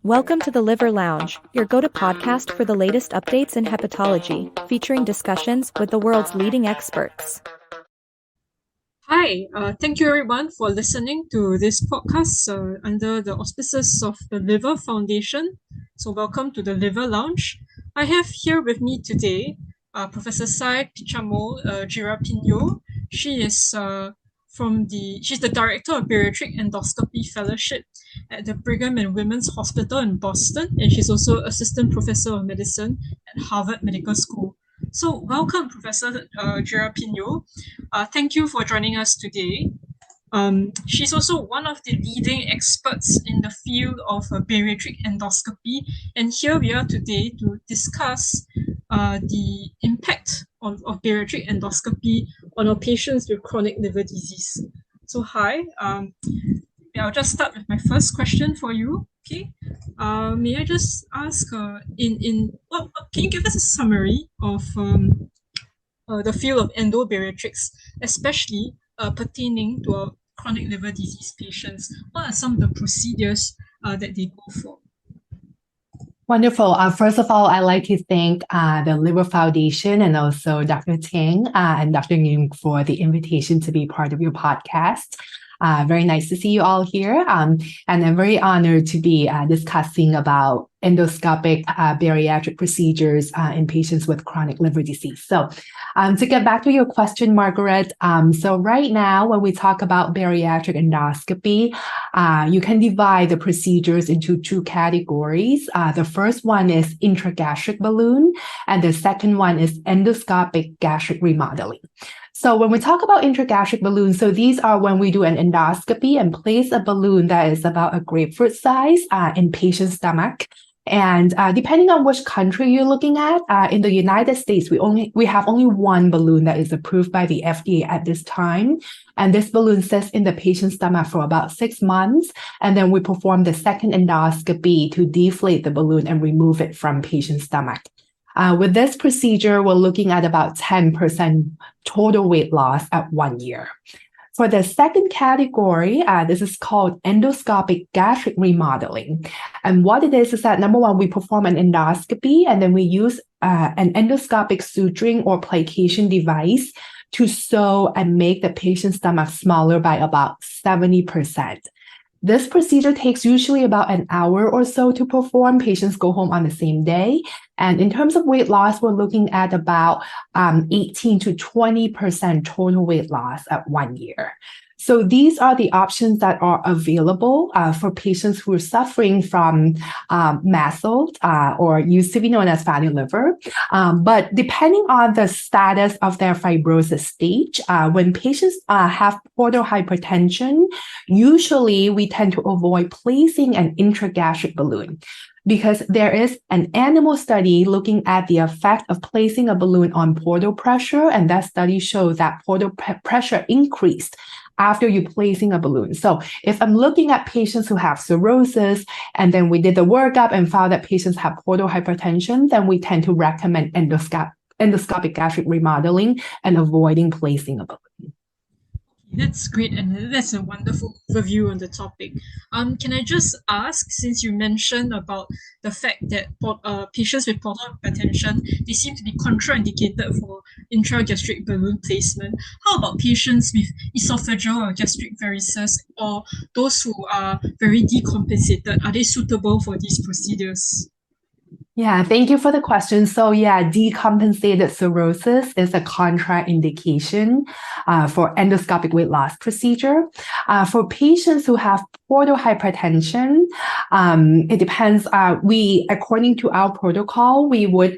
Welcome to the Liver Lounge, your go-to podcast for the latest updates in hepatology, featuring discussions with the world's leading experts. Hi, thank you everyone for listening to this podcast under the auspices of the Liver Foundation. So welcome to the Liver Lounge. I have here with me today Professor Sai Pichamo Girapinho. She's the Director of Bariatric Endoscopy Fellowship at the Brigham and Women's Hospital in Boston, and she's also Assistant Professor of Medicine at Harvard Medical School. So welcome, Professor Girapinho. Thank you for joining us today. She's also one of the leading experts in the field of bariatric endoscopy, and here we are today to discuss the impact of bariatric endoscopy on our patients with chronic liver disease. So hi, I'll just start with my first question for you. Okay, may I just ask, what can you give us a summary of the field of endobariatrics, especially pertaining to our chronic liver disease patients? What are some of the procedures that they go for? Wonderful. First of all, I'd like to thank the Liver Foundation and also Dr. Tang and Dr. Ng for the invitation to be part of your podcast. Very nice to see you all here. And I'm very honored to be discussing about endoscopic bariatric procedures in patients with chronic liver disease. So to get back to your question, Margaret, so right now when we talk about bariatric endoscopy, you can divide the procedures into two categories. The first one is intragastric balloon, and the second one is endoscopic gastric remodeling. So when we talk about intragastric balloons, so these are when we do an endoscopy and place a balloon that is about a grapefruit size in patient's stomach. And depending on which country you're looking at, in the United States, we have only one balloon that is approved by the FDA at this time. And this balloon sits in the patient's stomach for about 6 months. And then we perform the second endoscopy to deflate the balloon and remove it from patient's stomach. With this procedure, we're looking at about 10% total weight loss at 1 year. For the second category, this is called endoscopic gastric remodeling. And what it is that, number one, we perform an endoscopy and then we use an endoscopic suturing or plication device to sew and make the patient's stomach smaller by about 70%. This procedure takes usually about an hour or so to perform. Patients go home on the same day. And in terms of weight loss, we're looking at about 18 to 20% total weight loss at 1 year. So these are the options that are available for patients who are suffering from MASLD or used to be known as fatty liver. But depending on the status of their fibrosis stage, when patients have portal hypertension, usually we tend to avoid placing an intragastric balloon, because there is an animal study looking at the effect of placing a balloon on portal pressure, and that study showed that portal pressure increased after you placing a balloon. So if I'm looking at patients who have cirrhosis, and then we did the workup and found that patients have portal hypertension, then we tend to recommend endoscopic gastric remodeling and avoiding placing a balloon. That's great, and that's a wonderful overview on the topic. Can I just ask, since you mentioned about the fact that patients with portal hypertension, they seem to be contraindicated for intragastric balloon placement. How about patients with esophageal or gastric varices, or those who are very decompensated? Are they suitable for these procedures? Yeah, thank you for the question. So yeah, decompensated cirrhosis is a contraindication for endoscopic weight loss procedure. For patients who have portal hypertension, it depends. According to our protocol, we would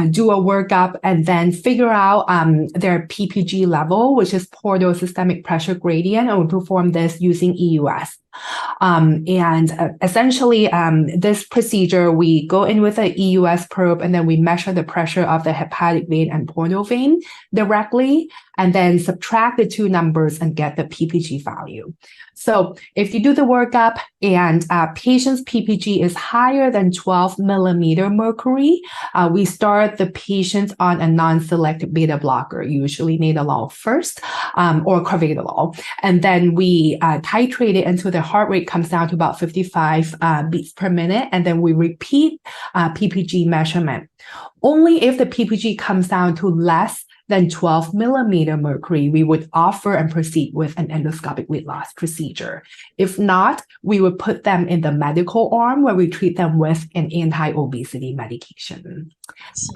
do a workup and then figure out their PPG level, which is portal systemic pressure gradient, and we perform this using EUS. Essentially, this procedure, we go in with an EUS probe and then we measure the pressure of the hepatic vein and portal vein directly. and then subtract the two numbers and get the PPG value. So if you do the workup and patient's PPG is higher than 12 millimeter mercury, we start the patient on a non-selective beta blocker, usually nadolol first, or carvedilol. And then we titrate it until the heart rate comes down to about 55 beats per minute. And then we repeat PPG measurement. Only if the PPG comes down to less than 12 millimeter mercury, we would offer and proceed with an endoscopic weight loss procedure. If not, we would put them in the medical arm where we treat them with an anti-obesity medication.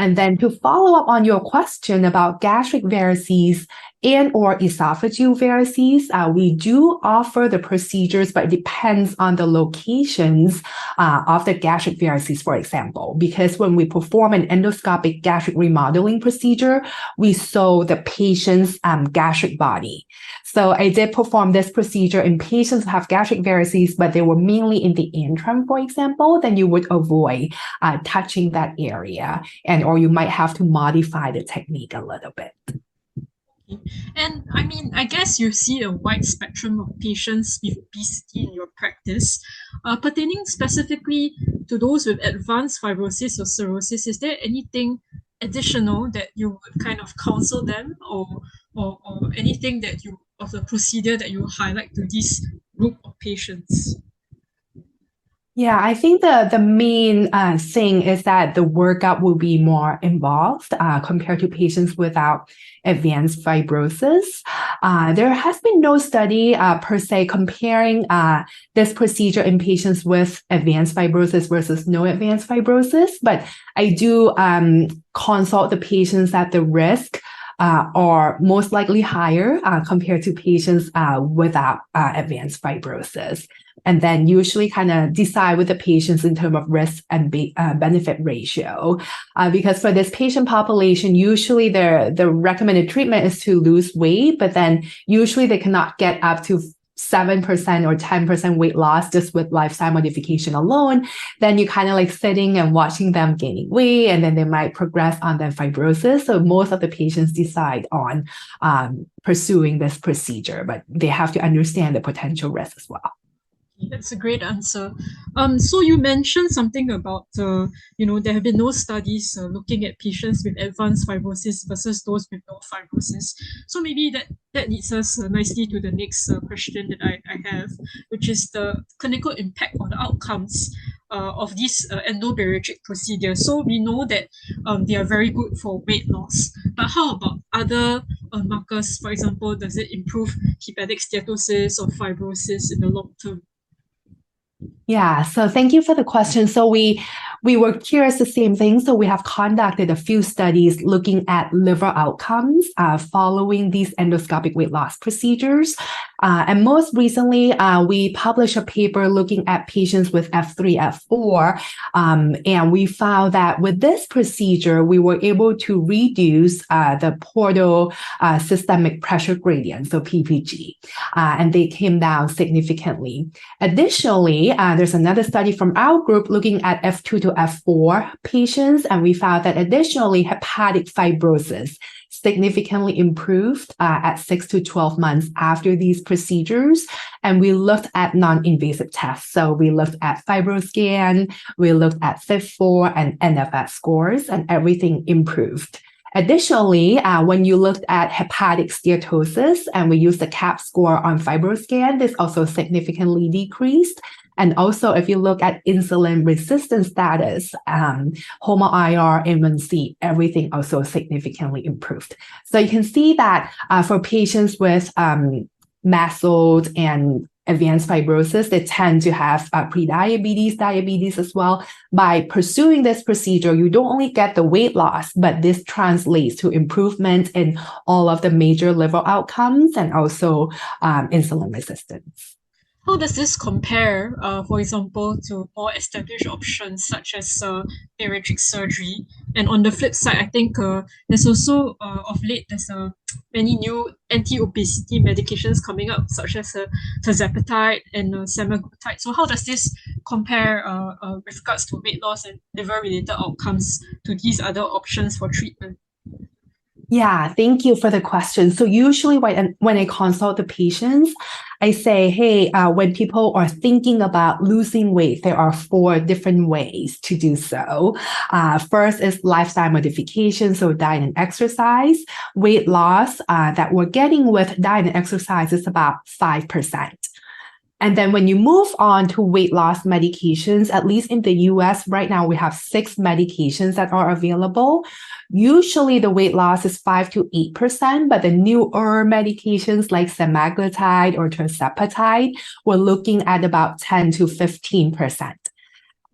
And then to follow up on your question about gastric varices and or esophageal varices, we do offer the procedures, but it depends on the locations of the gastric varices, for example, because when we perform an endoscopic gastric remodeling procedure, we sew the patient's gastric body. So I did perform this procedure in patients who have gastric varices, but they were mainly in the antrum, for example, then you would avoid touching that area, and or you might have to modify the technique a little bit. And I mean, I guess you see a wide spectrum of patients with obesity in your practice. Pertaining specifically to those with advanced fibrosis or cirrhosis, is there anything additional that you would kind of counsel them, or anything that you of the procedure that you highlight to this group of patients? Yeah, I think the main thing is that the workup will be more involved compared to patients without advanced fibrosis. There has been no study per se comparing this procedure in patients with advanced fibrosis versus no advanced fibrosis, but I do consult the patients that the risk are most likely higher compared to patients without advanced fibrosis. And then usually kind of decide with the patients in terms of risk and benefit ratio. Because for this patient population, usually the recommended treatment is to lose weight, but then usually they cannot get up to 7% or 10% weight loss just with lifestyle modification alone. Then you kind of like sitting and watching them gaining weight, and then they might progress on their fibrosis. So most of the patients decide on pursuing this procedure, but they have to understand the potential risk as well. That's a great answer. So you mentioned something about, there have been no studies looking at patients with advanced fibrosis versus those with no fibrosis. So maybe that leads us nicely to the next question that I have, which is the clinical impact or the outcomes of these endobariatric procedures. So we know that they are very good for weight loss, but how about other markers? For example, does it improve hepatic steatosis or fibrosis in the long term? Yeah, so thank you for the question. So we were curious the same thing. So we have conducted a few studies looking at liver outcomes following these endoscopic weight loss procedures. And most recently, we published a paper looking at patients with F3, F4. And we found that with this procedure, we were able to reduce the portal systemic pressure gradient, so PPG, and they came down significantly. Additionally, there's another study from our group looking at F2 to F4 patients, and we found that additionally hepatic fibrosis significantly improved at 6 to 12 months after these procedures. And we looked at non-invasive tests. So we looked at FibroScan, we looked at FIB-4 and NFS scores, and everything improved. Additionally, when you looked at hepatic steatosis and we used the CAP score on FibroScan, this also significantly decreased. And also, if you look at insulin resistance status, HOMA-IR, A1C, everything also significantly improved. So you can see that for patients with MASLD and advanced fibrosis, they tend to have prediabetes, diabetes as well. By pursuing this procedure, you don't only get the weight loss, but this translates to improvement in all of the major liver outcomes and also insulin resistance. How does this compare, for example, to more established options such as bariatric surgery? And on the flip side, I think there's also, of late, there's many new anti-obesity medications coming up, such as tirzepatide and semaglutide. So how does this compare with regards to weight loss and liver-related outcomes to these other options for treatment? Yeah, thank you for the question. So usually when I consult the patients, I say, hey, when people are thinking about losing weight, there are 4 different ways to do so. First is lifestyle modification, so diet and exercise. Weight loss that we're getting with diet and exercise is about 5%. And then when you move on to weight loss medications, at least in the US right now, we have 6 medications that are available. Usually the weight loss is 5 to 8%, but the newer medications like semaglutide or tirzepatide, we're looking at about 10 to 15%.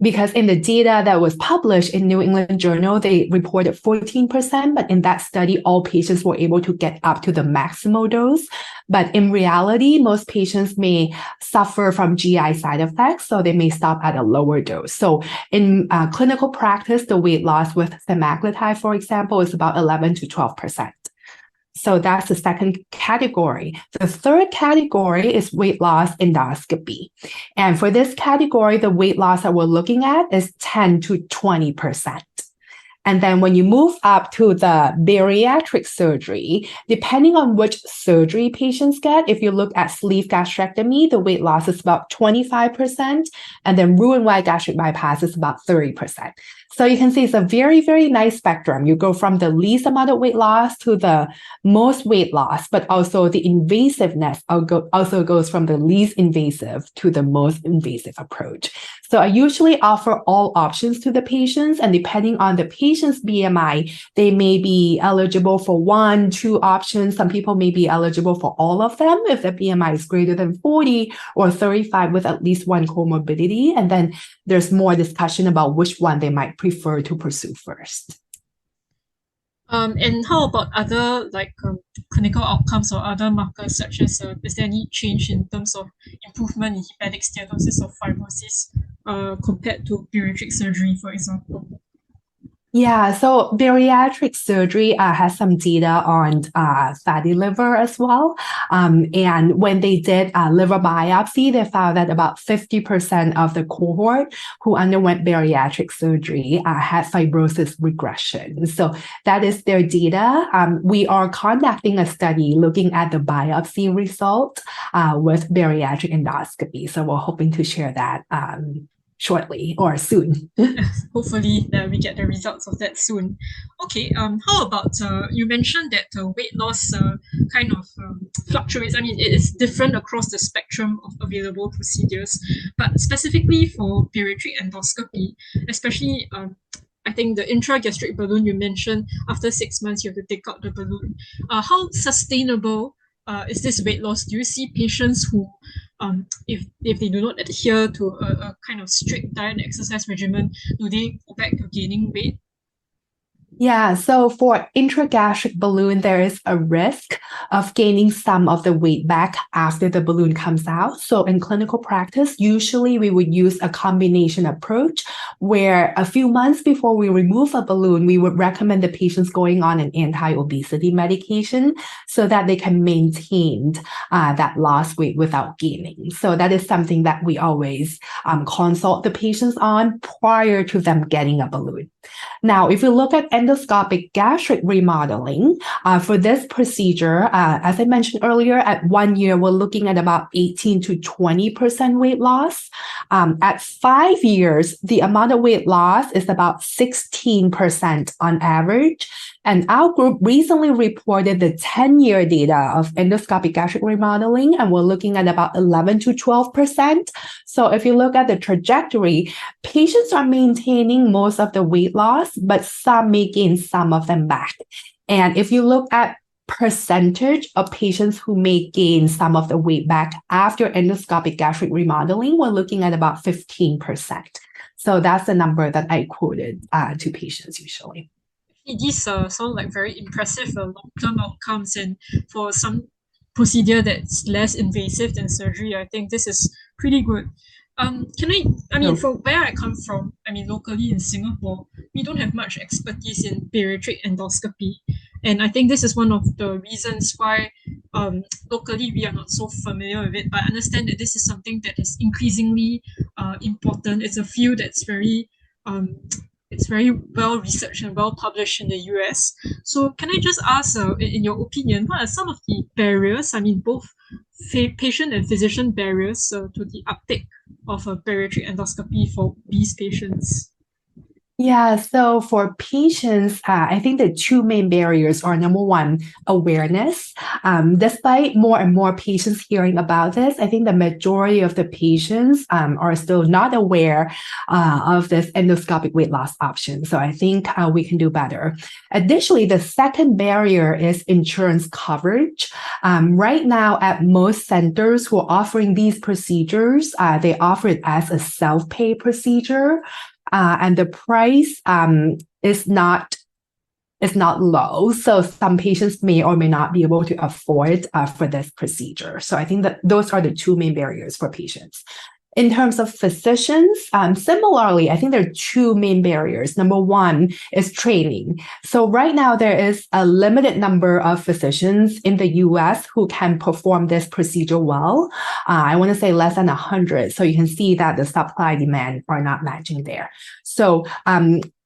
Because in the data that was published in New England Journal, they reported 14%, but in that study, all patients were able to get up to the maximal dose. But in reality, most patients may suffer from GI side effects, so they may stop at a lower dose. So in clinical practice, the weight loss with semaglutide, for example, is about 11 to 12%. So that's the second category. The third category is weight loss endoscopy. And for this category, the weight loss that we're looking at is 10 to 20%. And then when you move up to the bariatric surgery, depending on which surgery patients get, if you look at sleeve gastrectomy, the weight loss is about 25%, and then Roux-en-Y gastric bypass is about 30%. So you can see it's a very, very nice spectrum. You go from the least amount of weight loss to the most weight loss, but also the invasiveness also goes from the least invasive to the most invasive approach. So I usually offer all options to the patients, and depending on the patient's BMI, they may be eligible for 1, 2 options. Some people may be eligible for all of them if the BMI is greater than 40 or 35 with at least 1 comorbidity. And then there's more discussion about which one they might prefer to pursue first. And how about other clinical outcomes or other markers such as is there any change in terms of improvement in hepatic steatosis or fibrosis compared to bariatric surgery, for example? Yeah, so bariatric surgery has some data on fatty liver as well. And when they did liver biopsy, they found that about 50% of the cohort who underwent bariatric surgery had fibrosis regression. So that is their data. We are conducting a study looking at the biopsy result with bariatric endoscopy. So we're hoping to share that shortly or soon. Hopefully we get the results of that soon. Okay, how about you mentioned that weight loss kind of fluctuates. I mean, it is different across the spectrum of available procedures, but specifically for bariatric endoscopy, especially I think the intragastric balloon you mentioned, after 6 months you have to take out the balloon. How sustainable is this weight loss? Do you see patients who if they do not adhere to a kind of strict diet and exercise regimen, do they go back to gaining weight? Yeah, so for intragastric balloon, there is a risk of gaining some of the weight back after the balloon comes out. So in clinical practice, usually we would use a combination approach where a few months before we remove a balloon, we would recommend the patients going on an anti-obesity medication so that they can maintain that lost weight without gaining. So that is something that we always consult the patients on prior to them getting a balloon. Now, if you look at endoscopic gastric remodeling, for this procedure, as I mentioned earlier, at 1 year, we're looking at about 18 to 20% weight loss. At 5 years, the amount of weight loss is about 16% on average. And our group recently reported the 10-year data of endoscopic gastric remodeling, and we're looking at about 11 to 12%. So if you look at the trajectory, patients are maintaining most of the weight loss, but some may gain some of them back. And if you look at percentage of patients who may gain some of the weight back after endoscopic gastric remodeling, we're looking at about 15%. So that's the number that I quoted to patients usually. These sound like very impressive long-term outcomes, and for some procedure that's less invasive than surgery, I think this is pretty good. From where I come from, I mean, locally in Singapore, we don't have much expertise in bariatric endoscopy. And I think this is one of the reasons why locally we are not so familiar with it. But I understand that this is something that is increasingly important. It's a field that's very It's very well researched and well published in the US. So can I just ask, in your opinion, what are some of the barriers, I mean, both patient and physician barriers to the uptake of a bariatric endoscopy for obese patients? Yeah, so for patients, I think the two main barriers are number one, awareness. Despite more and more patients hearing about this, I think the majority of the patients are still not aware of this endoscopic weight loss option. So I think we can do better. Additionally, the second barrier is insurance coverage. Right now, at most centers who are offering these procedures, they offer it as a self-pay procedure. And the price is not low. So some patients may or may not be able to afford for this procedure. So I think that those are the two main barriers for patients. In terms of physicians, similarly, I think there are two main barriers. Number one is training. So right now, there is a limited number of physicians in the US who can perform this procedure well. I want to say less than 100. So you can see that the supply demand are not matching there. So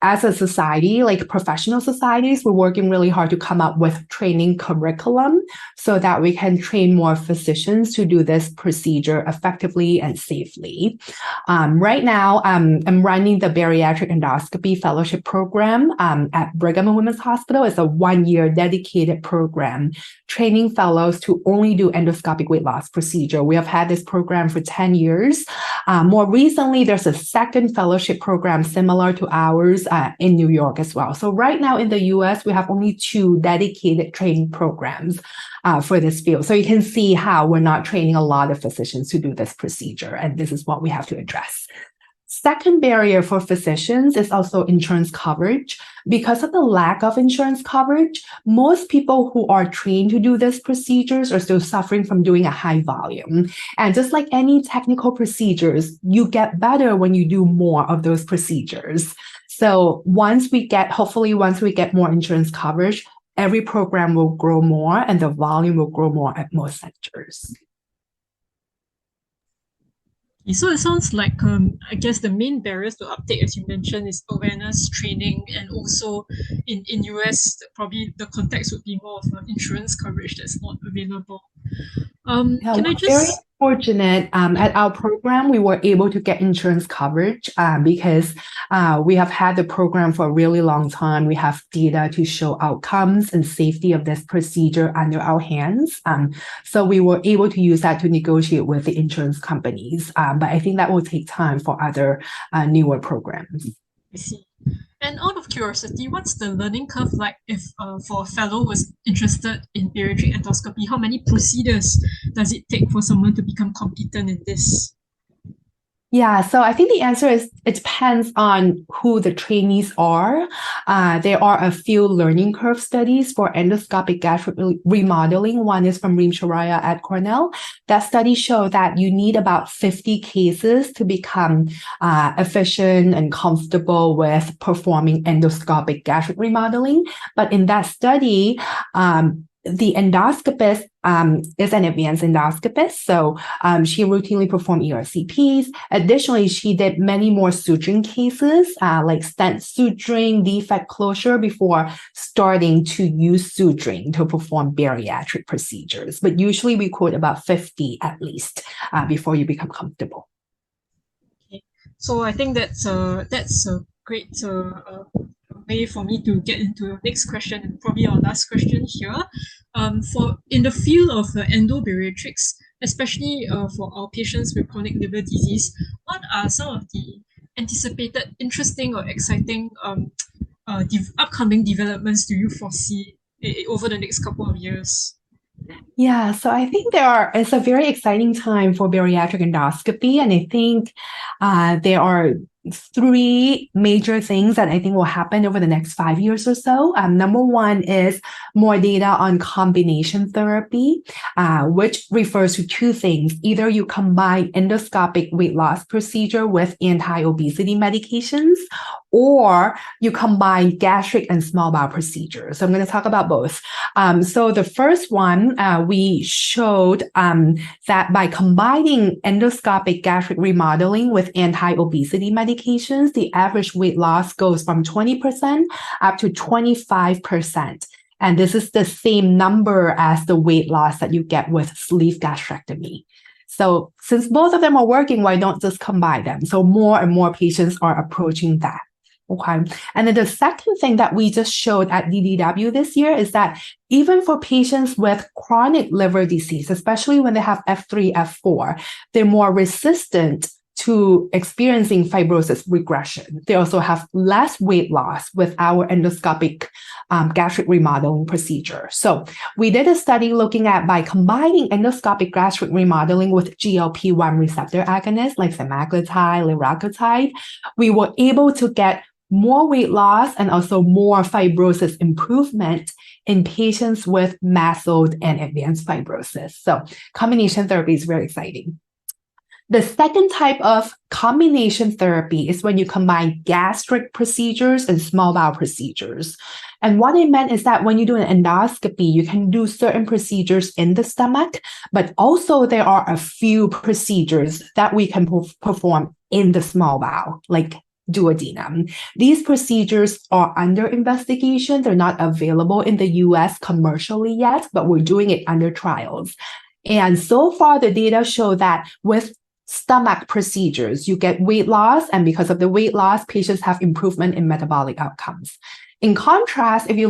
as a society, like professional societies, we're working really hard to come up with training curriculum so that we can train more physicians to do this procedure effectively and safely. Right now, I'm running the Bariatric Endoscopy Fellowship Program at Brigham and Women's Hospital. It's a 1-year dedicated program training fellows to only do endoscopic weight loss procedure. We have had this program for 10 years. More recently, there's a second fellowship program similar to ours in New York as well. So right now in the US, we have only 2 dedicated training programs for this field. So you can see how we're not training a lot of physicians to do this procedure, and this is what we have to address. Second barrier for physicians is also insurance coverage. Because of the lack of insurance coverage, most people who are trained to do these procedures are still suffering from doing a high volume. And just like any technical procedures, you get better when you do more of those procedures. So hopefully once we get more insurance coverage, every program will grow more and the volume will grow more at most centers. So it sounds like, I guess the main barriers to uptake, as you mentioned, is awareness, training, and also in US, probably the context would be more of insurance coverage that's not available. Yeah, Can I we're very just fortunate. At our program, we were able to get insurance coverage because we have had the program for a really long time. We have data to show outcomes and safety of this procedure under our hands. So we were able to use that to negotiate with the insurance companies. But I think that will take time for other newer programs. I see. And out of curiosity, what's the learning curve like if for a fellow who's interested in bariatric endoscopy? How many procedures does it take for someone to become competent in this? Yeah, so I think the answer is it depends on who the trainees are. There are a few learning curve studies for endoscopic gastric remodeling. One is from Reem Sharaya at Cornell. That study showed that you need about 50 cases to become efficient and comfortable with performing endoscopic gastric remodeling. But in that study, the endoscopist is an advanced endoscopist, so she routinely performed ERCPs. Additionally, she did many more suturing cases, like stent suturing, defect closure, before starting to use suturing to perform bariatric procedures. But usually we quote about 50 at least before you become comfortable. Okay. So I think that's a great way for me to get into the next question, and probably our last question here. For in the field of endobariatrics, especially for our patients with chronic liver disease, what are some of the anticipated, interesting, or exciting upcoming developments do you foresee over the next couple of years? Yeah, so I think it's a very exciting time for bariatric endoscopy, and I think there are 3 major things that I think will happen over the next 5 years or so. Number one is more data on combination therapy, which refers to 2 things. Either you combine endoscopic weight loss procedure with anti-obesity medications, or you combine gastric and small bowel procedures. So I'm going to talk about both. So the first one, we showed that by combining endoscopic gastric remodeling with anti-obesity medications, the average weight loss goes from 20% up to 25%. And this is the same number as the weight loss that you get with sleeve gastrectomy. So since both of them are working, why don't just combine them? So more and more patients are approaching that. Okay. And then the second thing that we just showed at DDW this year is that even for patients with chronic liver disease, especially when they have F3, F4, they're more resistant to experiencing fibrosis regression. They also have less weight loss with our endoscopic gastric remodeling procedure. So we did a study looking at by combining endoscopic gastric remodeling with GLP-1 receptor agonists like semaglutide, liraglutide, we were able to get more weight loss and also more fibrosis improvement in patients with MASLD and advanced fibrosis. So combination therapy is very exciting. The second type of combination therapy is when you combine gastric procedures and small bowel procedures. And what I meant is that when you do an endoscopy, you can do certain procedures in the stomach, but also there are a few procedures that we can perform in the small bowel, like duodenum. These procedures are under investigation. They're not available in the US commercially yet, but we're doing it under trials. And so far, the data show that with stomach procedures, you get weight loss, and because of the weight loss, patients have improvement in metabolic outcomes. In contrast, if you're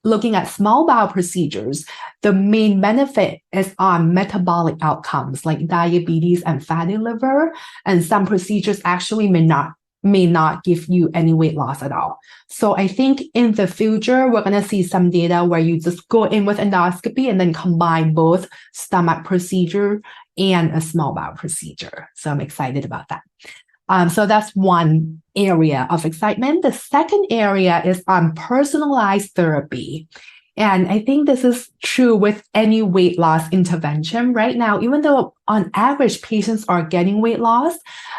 looking at small bowel procedures, the main benefit is on metabolic outcomes like diabetes and fatty liver, and some procedures actually may not give you any weight loss at all. So I think in the future, we're going to see some data where you just go in with endoscopy and then combine both stomach procedure and a small bowel procedure. So I'm excited about that. So that's one area of excitement. The second area is on personalized therapy. And I think this is true with any weight loss intervention right now. Even though on average, patients are getting weight loss,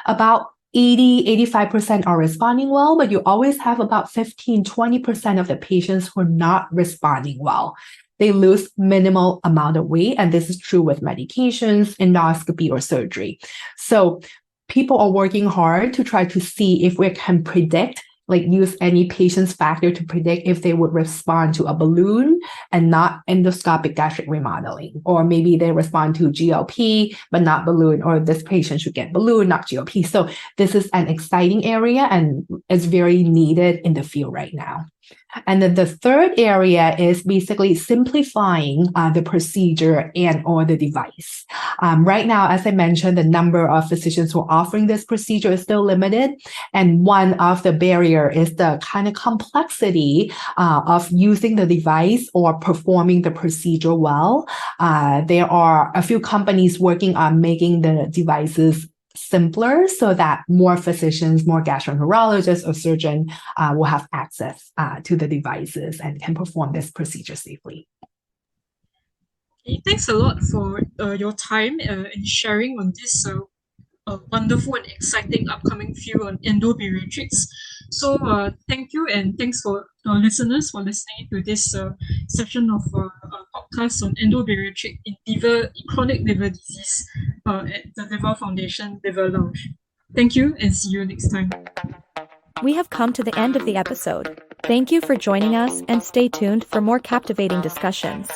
about 85% are responding well, but you always have about 20% of the patients who are not responding well. They lose minimal amount of weight, and this is true with medications, endoscopy, or surgery. So people are working hard to try to see if we can predict, like use any patient's factor to predict if they would respond to a balloon and not endoscopic gastric remodeling. Or maybe they respond to GLP, but not balloon, or this patient should get balloon, not GLP. So this is an exciting area and it's very needed in the field right now. And then the third area is basically simplifying the procedure and or the device. Right now, as I mentioned, the number of physicians who are offering this procedure is still limited. And one of the barrier is the kind of complexity of using the device or performing the procedure well. There are a few companies working on making the devices simpler so that more physicians, more gastroenterologists or surgeons will have access to the devices and can perform this procedure safely. Okay, thanks a lot for your time and sharing on this wonderful and exciting upcoming field on endobariatrics. So thank you, and thanks for our listeners for listening to this session of podcast on endobariatric in chronic liver disease at the Liver Foundation Liver Lounge. Thank you, and see you next time. We have come to the end of the episode. Thank you for joining us, and stay tuned for more captivating discussions.